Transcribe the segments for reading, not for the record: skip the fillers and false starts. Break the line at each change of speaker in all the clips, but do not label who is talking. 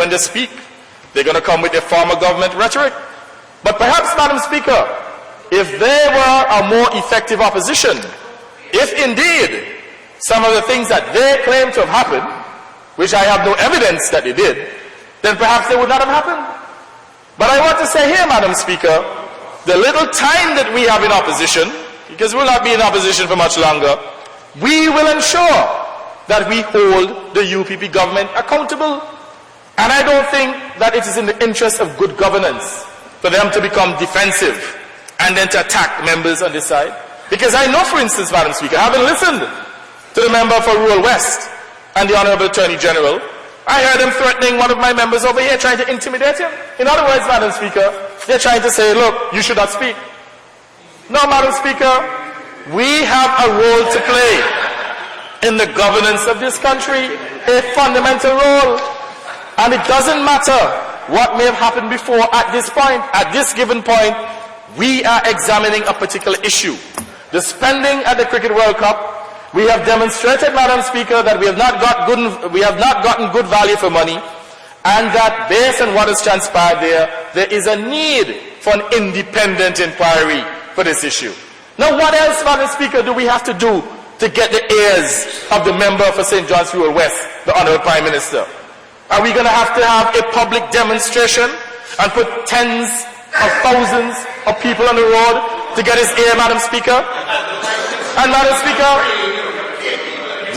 when they speak, they're going to come with their former government rhetoric. But perhaps, Madam Speaker, if they were a more effective opposition, if indeed some of the things that they claim to have happened, which I have no evidence that they did, then perhaps they would not have happened. But I want to say here, Madam Speaker, the little time that we have in opposition, because we'll not be in opposition for much longer, we will ensure that we hold the UPP government accountable. And I don't think that it is in the interest of good governance for them to become defensive and then to attack members on this side. Because I know, for instance, Madam Speaker, having listened to the member for Rural West and the Honourable Attorney General, I heard him threatening one of my members over here, trying to intimidate him. In other words, Madam Speaker, they're trying to say, look, you should not speak. No, Madam Speaker, we have a role to play in the governance of this country, a fundamental role. And it doesn't matter what may have happened before at this point, at this given point, we are examining a particular issue. The spending at the Cricket World Cup, we have demonstrated, Madam Speaker, that we have not gotten good value for money, and that based on what has transpired there is a need for an independent inquiry for this issue. Now, what else, Madam Speaker, do we have to do to get the ears of the member for St. John's Rural West, the Honourable Prime Minister? Are we going to have a public demonstration and put tens of thousands of people on the road to get his ear, Madam Speaker? And Madam Speaker,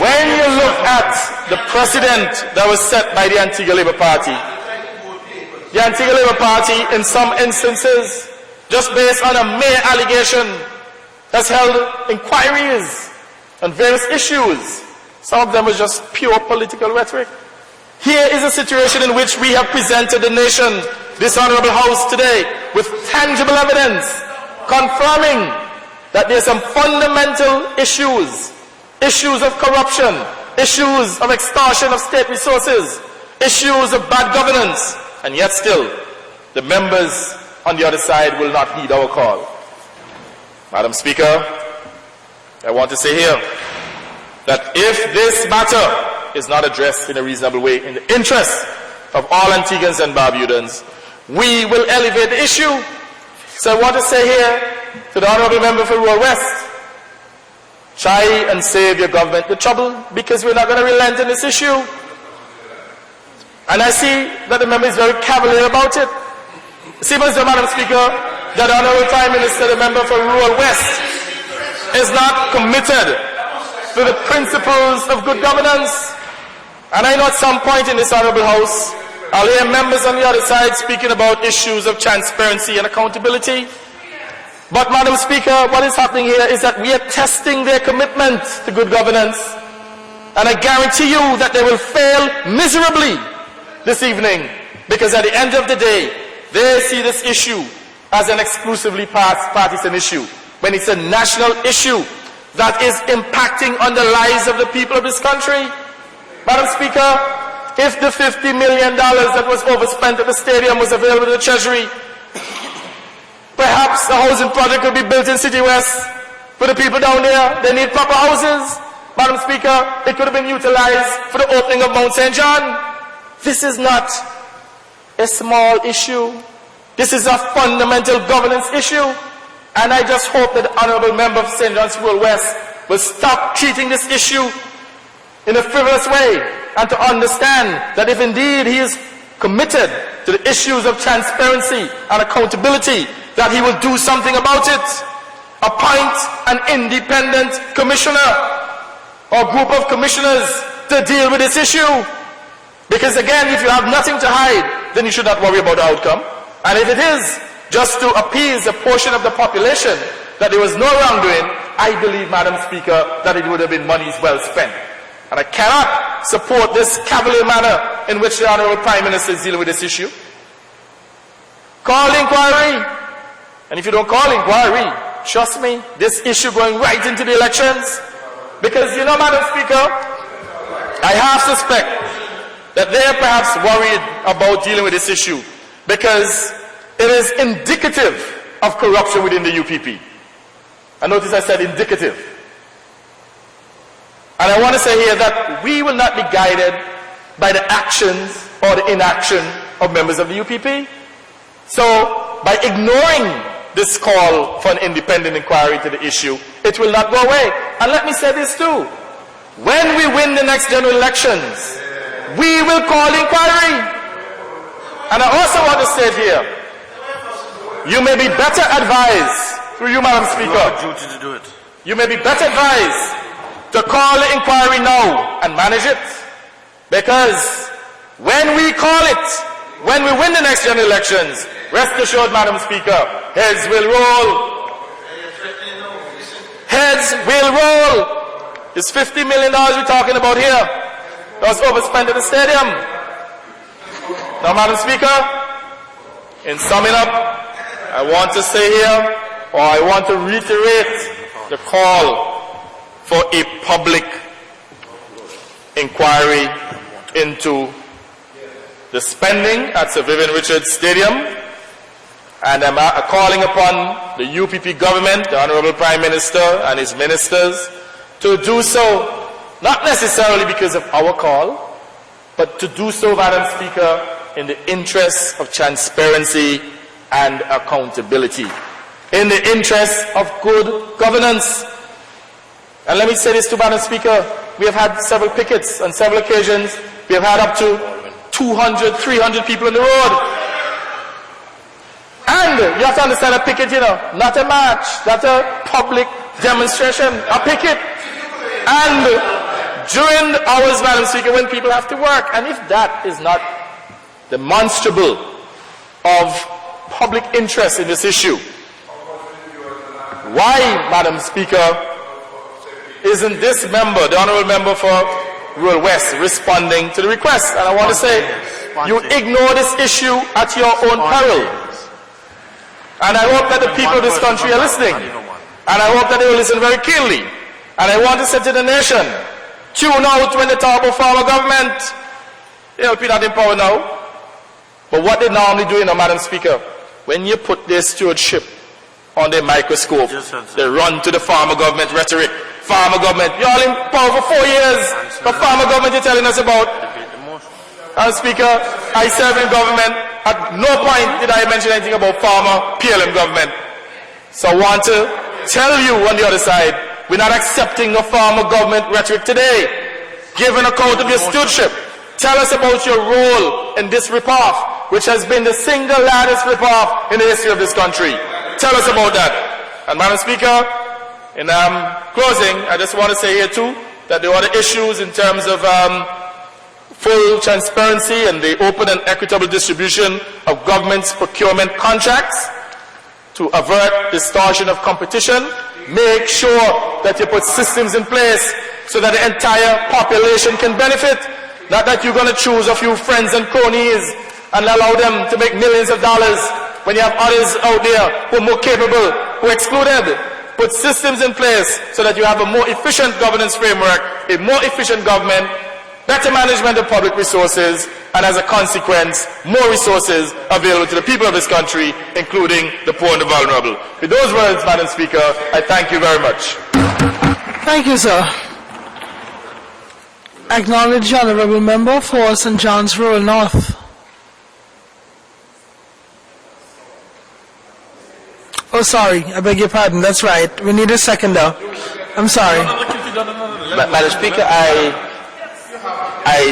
when you look at the precedent that was set by the Antigua Labour Party in some instances, just based on a mere allegation, has held inquiries on various issues. Some of them was just pure political rhetoric. Here is a situation in which we have presented the nation, this Honourable House today, with tangible evidence confirming that there are some fundamental issues of corruption, issues of extortion of state resources, issues of bad governance, and yet still the members on the other side will not heed our call. Madam Speaker, I want to say here that if this matter is not addressed in a reasonable way in the interest of all Antiguans and Barbudans, we will elevate the issue. So I want to say here to the Honourable Member for Rural West, try and save your government the trouble, because we're not going to relent in this issue. And I see that the member is very cavalier about it. See, Madam Speaker, that the Honourable Prime Minister, the member for Rural West, is not committed to the principles of good governance. And I know at some point in this Honourable House, I'll hear members on the other side speaking about issues of transparency and accountability. But, Madam Speaker, what is happening here is that we are testing their commitment to good governance. And I guarantee you that they will fail miserably this evening, because at the end of the day, they see this issue as an exclusively partisan issue, when it's a national issue that is impacting on the lives of the people of this country. Madam Speaker, if the $50 million that was overspent at the stadium was available to the Treasury, perhaps a housing project could be built in City West for the people down there. They need proper houses. Madam Speaker, it could have been utilized for the opening of Mount St. John. This is not a small issue. This is a fundamental governance issue. And I just hope that the Honourable Member for St. John's Rural West will stop treating this issue in a frivolous way, and to understand that if indeed he is committed to the issues of transparency and accountability, that he will do something about it. Appoint an independent commissioner or group of commissioners to deal with this issue. Because again, if you have nothing to hide, then you should not worry about the outcome. And if it is just to appease a portion of the population that there was no wrongdoing, I believe, Madam Speaker, that it would have been monies well spent. And I cannot support this cavalier manner in which the Honourable Prime Minister is dealing with this issue. Call inquiry. And if you don't call inquiry, trust me, this issue going right into the elections. Because, you know, Madam Speaker, I half suspect that they are perhaps worried about dealing with this issue because it is indicative of corruption within the UPP. And notice I said indicative. And I want to say here that we will not be guided by the actions or the inaction of members of the UPP. So, by ignoring this call for an independent inquiry to the issue, it will not go away. And let me say this too. When we win the next general elections, we will call inquiry. And I also want to say it here. You may be better advised, through you, Madam Speaker,
duty to do it.
You may be better advised to call the inquiry now and manage it. Because when we call it, when we win the next general elections, rest assured, Madam Speaker, heads will roll. Heads will roll. It's $50 million we're talking about here. That was overspent at the stadium. Now, Madam Speaker, in summing up, I want to say here, or I want to reiterate the call for a public inquiry into the spending at Sir Vivian Richards Stadium, and I'm calling upon the UPP government, the Honorable Prime Minister and his ministers, to do so, not necessarily because of our call, but to do so, Madam Speaker, in the interest of transparency and accountability, in the interest of good governance. And let me say this to Madam Speaker, we have had several pickets on several occasions. We have had up to 200, 300 people on the road. And you have to understand a picket, not a march, not a public demonstration, a picket. And during the hours, Madam Speaker, when people have to work, and if that is not demonstrable of public interest in this issue, why, Madam Speaker, isn't this member, the Honourable Member for Rural West, responding to the request? And I want to say, you ignore this issue at your own peril. And I hope that the people of this country are listening. And I hope that they will listen very keenly. And I want to say to the nation, tune out when they talk about farmer government. The LP not in power now. But what they normally do, Madam Speaker, when you put their stewardship on their microscope, they run to the farmer government rhetoric. Farmer government, you're all in power for 4 years. The farmer government you're telling us about. Madam Speaker, I serve in government. At no point did I mention anything about farmer PLM government. So I want to tell you on the other side, we're not accepting the farmer government rhetoric today. Give an account of your stewardship. Tell us about your role in this ripoff, which has been the single largest ripoff in the history of this country. Tell us about that. And Madam Speaker, in closing, I just want to say here too, that there are other issues in terms of full transparency and the open and equitable distribution of government's procurement contracts to avert distortion of competition. Make sure that you put systems in place so that the entire population can benefit. Not that you're going to choose a few friends and cronies and allow them to make millions of dollars when you have others out there who are more capable, who are excluded. Put systems in place so that you have a more efficient governance framework, a more efficient government, better management of public resources, and as a consequence, more resources available to the people of this country, including the poor and the vulnerable. With those words, Madam Speaker, I thank you very much.
Thank you, sir. I acknowledge the Honourable Member for St. John's Rural North. Oh, sorry, I beg your pardon, that's right. We need a seconder. I'm sorry.
Madam Speaker, I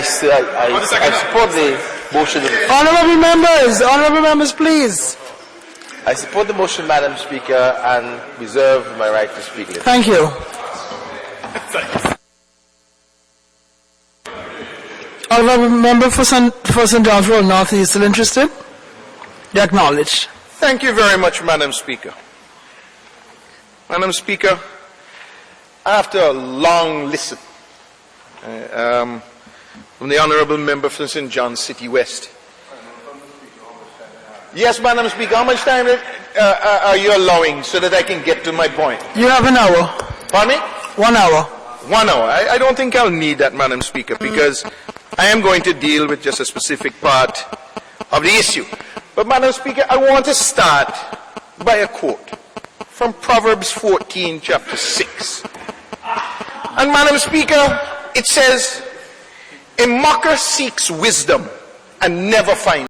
support the motion.
Honourable members, please.
I support the motion, Madam Speaker, and reserve my right to speak later.
Thank you. Honourable member for St. John's Rural North, are you still interested? You acknowledge.
Thank you very much, Madam Speaker. Madam Speaker, after a long listen from the Honourable Member for St. John's City West. Yes, Madam Speaker, how much time are you allowing so that I can get to my point?
You have an hour.
Pardon me?
1 hour.
1 hour. I don't think I'll need that, Madam Speaker, because I am going to deal with just a specific part of the issue. But, Madam Speaker, I want to start by a quote from Proverbs 14, chapter 6. And, Madam Speaker, it says, "A mocker seeks wisdom and never find